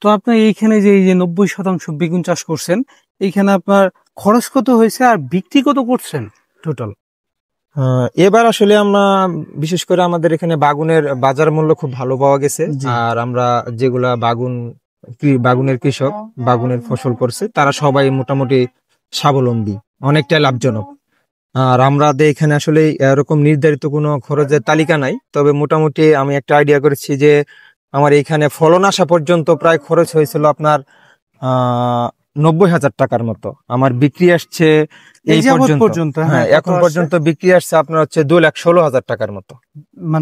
তো আপনার এইখানে যে এই যে 90% বেগুন চাষ করছেন, এইখানে আপনার খরচ কত হয়েছে আর বিক্রি কত করছেন টোটাল? এবার আসলে আমরা বিশেষ করে আমাদের এখানে বাগুনের বাজার মূল্য খুব ভালো পাওয়া গেছে। জি। আর আমরা যেগুলা বাগুনের কৃষক বাগুনের ফসল করছে তারা সবাই মোটামুটি স্বাবলম্বী, অনেকটা লাভজনক। আর আমাদের এখানে আসলে এরকম নির্ধারিত কোনো খরচের তালিকা নাই, তবে মোটামুটি আমি একটা আইডিয়া করেছি যে আমার এখানে ফলন আসা পর্যন্ত প্রায় খরচ হয়েছিল আপনার 90,000 টাকার মতো। আমার বিক্রি আসছে এই পর্যন্ত, হ্যাঁ এখন পর্যন্ত বিক্রি আসছে আপনার হচ্ছে 2,16,000 টাকার মতো।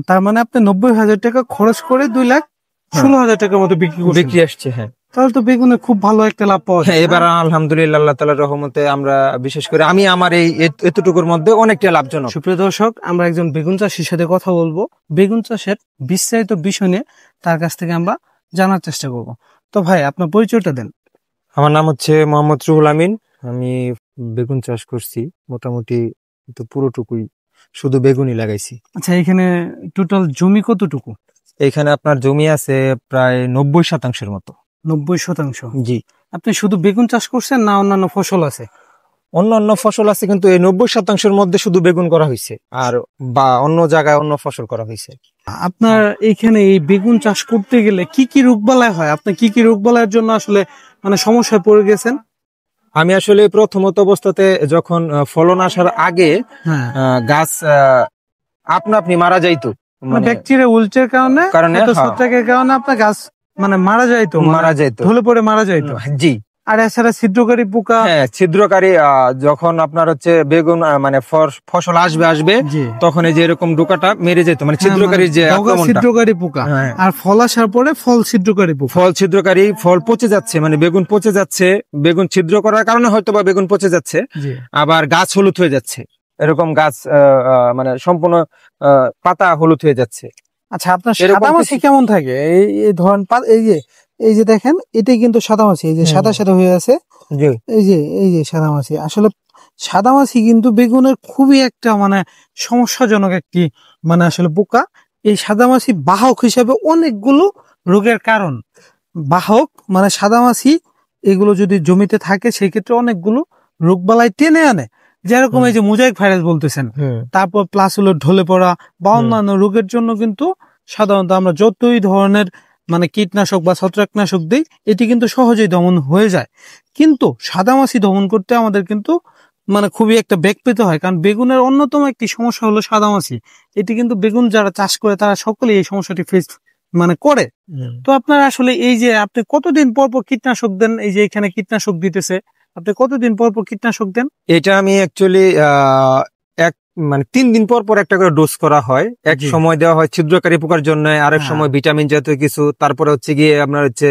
তার মানে আপনি 90,000 টাকা খরচ করে 2,16,000 টাকার মতো বিক্রি আসছে। হ্যাঁ, তাহলে তো বেগুনে খুব ভালো একটা লাভ পাওয়া যায়। এবার আলহামদুলিল্লাহ আল্লাহ তাআলার রহমতে আমরা বিশেষ করে আমি আমার এই এতটুকুর মধ্যে অনেকটা লাভজনক। সুপ্রিয় দর্শক, আমরা একজন বেগুন চাষীর সাথে কথা বলবো, বেগুন চাষের বিস্তারিত বিষয় নিয়ে তার কাছ থেকে আমরা জানার চেষ্টা করব। তো ভাই, আপনার পরিচয়টা দেন। আমার নাম হচ্ছে মোহাম্মদ রুহুল আমিন। আমি বেগুন চাষ করছি মোটামুটি তো পুরোটুকুই, শুধু বেগুনই লাগাইছি। আচ্ছা, এখানে টোটাল জমি কতটুকু? এখানে আপনার জমি আছে প্রায় 90% মতো। 90%? জি। আপনি শুধু বেগুন চাষ করছেন না অন্যান্য ফসল আছে? অন্যান্য ফসল আছে, কিন্তু এই 90%-এর মধ্যে শুধু বেগুন করা হয়েছে, আর বা অন্য জায়গায় অন্য ফসল করা হয়েছে। আপনার এখানে এই বেগুন চাষ করতে গেলে কি কি রোগবালাই হয়? আপনি কি কি রোগবালাইয়ের জন্য আসলে মানে সমস্যায় পড়ে গেছেন? আমি আসলে প্রথমত অবস্থাতে যখন ফলন আসার আগে গাছ আপনা আপনি মারা যাইতো, মানে ব্যাকটেরিয়া উল্টের কারণে ছত্রাকের কারণে আপনার গাছ মানে মারা যাইতো, ঢলে পড়ে মারা যাইতো। জি। আর এছাড়া ছিদ্রকারী পোকা। হ্যাঁ, ছিদ্রকারী যখন আপনার হচ্ছে বেগুন মানে ফসল আসবে তখন এই যে এরকম ডোকাটা মেরে যেত, মানে ছিদ্রকারী যে ছিদ্রকারী পোকা। আর ফল আসার পরে ফল ছিদ্রকারী ফল পচে যাচ্ছে, মানে বেগুন পচে যাচ্ছে, বেগুন ছিদ্র করার কারণে হয়তো বা বেগুন পচে যাচ্ছে, আবার গাছ হলুদ হয়ে যাচ্ছে, এরকম গাছ মানে সম্পূর্ণ পাতা হলুদ হয়ে যাচ্ছে। আচ্ছা, আপনার সাদামাছি কেমন থাকে? এই ধরেন এই যে দেখেন, এটাই কিন্তু সাদামাছি, এই যে সাদা সাদা হয়ে আছে, এই যে সাদামাছি। আসলে সাদামাছি কিন্তু বেগুনের খুবই একটা মানে সমস্যাজনক একটি মানে আসলে পোকা। এই সাদামাছি বাহক হিসেবে অনেকগুলো রোগের কারণ। বাহক মানে সাদামাছি, এগুলো যদি জমিতে থাকে সেই ক্ষেত্রে অনেকগুলো রোগবালাই টেনে আনে, যেরকম এই যে মোজাইক ভাইরাস বলতেছেন, তারপর প্লাস হলো ঢলে পড়া বা অন্যান্য রোগের জন্য কিন্তু সাধারণত আমরা যতই ধরনের মানে কীটনাশক বা ছত্রাকনাশক দিই, এটি কিন্তু সহজেই দমন হয়ে যায়। কিন্তু সাদামাছি দমন করতে আমাদের কিন্তু মানে খুবই একটা বেগ পেতে হয়, কারণ বেগুনের অন্যতম একটি সমস্যা হলো সাদামাছি। এটি কিন্তু বেগুন যারা চাষ করে তারা সকলেই এই সমস্যাটি ফেস মানে করে। তো আপনার আসলে এই যে আপনি কতদিন পর পর কীটনাশক দেন? এই যে এখানে কীটনাশক দিতেছে, আপনি কতদিন পর পর কীটনাশক দেন? এটা আমি অ্যাকচুয়ালি মানে 3 দিন পর পর একটা করে ডোজ করা হয়। এক সময় দেওয়া হয় ছিদ্রকারী পোকার জন্য, আরেক সময় ভিটামিন জাতীয় কিছু, তারপরে হচ্ছে গিয়ে আপনার হচ্ছে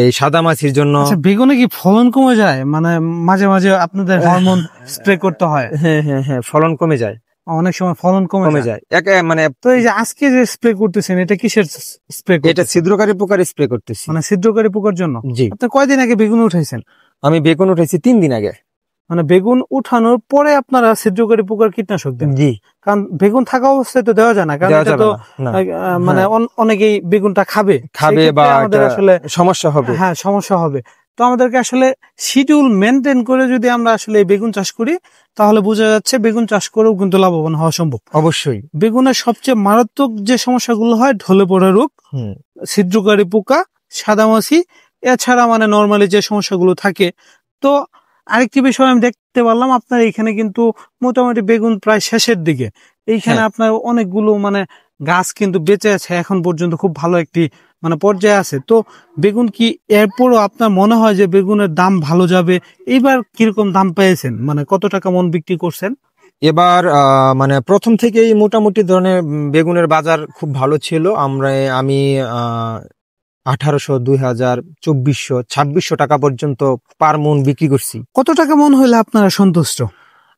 এই সাদামাছির জন্য। আচ্ছা, বেগুনে কি ফলন কমে যায়? মানে মাঝে মাঝে আপনাদের হরমোন স্প্রে করতে হয়? হ্যাঁ, ফলন কমে যায়, অনেক সময় ফলন কমে যায়। মানে তো এই যে আজকে যে স্প্রে করতেছেন, এটা কিসের স্প্রে? এটা ছিদ্রকারী পোকার স্প্রে করতেছি। মানে ছিদ্রকারী পোকার জন্য? জি। আপনি কয়দিন আগে বেগুন উঠাইছেন? আমি বেগুন উঠাইছি 3 দিন আগে। মানে বেগুন উঠানোর পরে আপনারা ছিদ্রকারী পোকার কীটনাশক দেন? জি। কারণ বেগুন থাকা অবস্থায় তো দেওয়া যায় না, কারণ এটা তো মানে অনেকেই বেগুনটা খাবে বা আমাদের আসলে সমস্যা হবে। হ্যাঁ, সমস্যা হবে। তো আমাদেরকে আসলে শিডিউল মেনটেন করে যদি আমরা আসলে বেগুন চাষ করি, তাহলে বোঝা যাচ্ছে বেগুন চাষ করেও কিন্তু লাভবান হওয়া সম্ভব। অবশ্যই। বেগুনের সবচেয়ে মারাত্মক যে সমস্যাগুলো হয়, ঢলে পড়া রোগ, ছিদ্রকারী পোকা, সাদামাছি, এছাড়া মানে নরমালি যে সমস্যাগুলো থাকে। তো আরেকটি বিষয় আমি দেখতে পারলাম, আপনার এখানে কিন্তু মোটামুটি বেগুন প্রায় শেষের দিকে, এইখানে আপনার অনেকগুলো মানে গাছ কিন্তু বেঁচে আছে এখন পর্যন্ত, খুব ভালো একটি মানে পর্যায়ে আছে। তো বেগুন কি এরপরও আপনার মনে হয় যে বেগুনের দাম ভালো যাবে? এইবার কিরকম দাম পেয়েছেন, মানে কত টাকা মন বিক্রি করছেন? এবার মানে প্রথম থেকেই মোটামুটি ধরনের বেগুনের বাজার খুব ভালো ছিল। আমি 1800, 2000, 2400, 2600 টাকা পর্যন্ত পার মন বিক্রি করছি। কত টাকা মন হইলে আপনারা সন্তুষ্ট?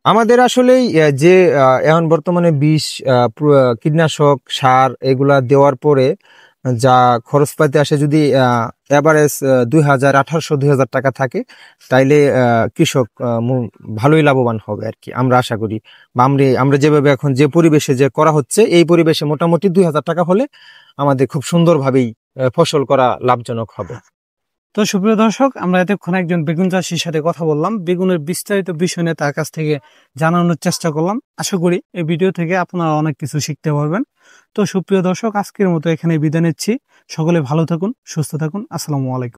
আমাদের আসলে যে এখন বর্তমানে বিষ, কীটনাশক, সার এগুলা দেওয়ার পরে যা খরচপাতি আসে, যদি এভারেজ 1800, 2000 টাকা থাকে, তাইলে কৃষক ভালোই লাভবান হবে আর কি, আমরা আশা করি। বা আমরা যেভাবে এখন যে পরিবেশে যে করা হচ্ছে, এই পরিবেশে মোটামুটি 2000 টাকা হলে আমাদের খুব সুন্দরভাবেই ফসল করা লাভজনক হবে। তো সুপ্রিয় দর্শক, আমরা এতক্ষণ একজন বেগুন চাষীর সাথে কথা বললাম, বেগুনের বিস্তারিত বিষয় নিয়ে তার কাছ থেকে জানানোর চেষ্টা করলাম। আশা করি এই ভিডিও থেকে আপনারা অনেক কিছু শিখতে পারবেন। তো সুপ্রিয় দর্শক, আজকের মতো এখানে বিদায় নিচ্ছি। সকলে ভালো থাকুন, সুস্থ থাকুন। আসসালামু আলাইকুম।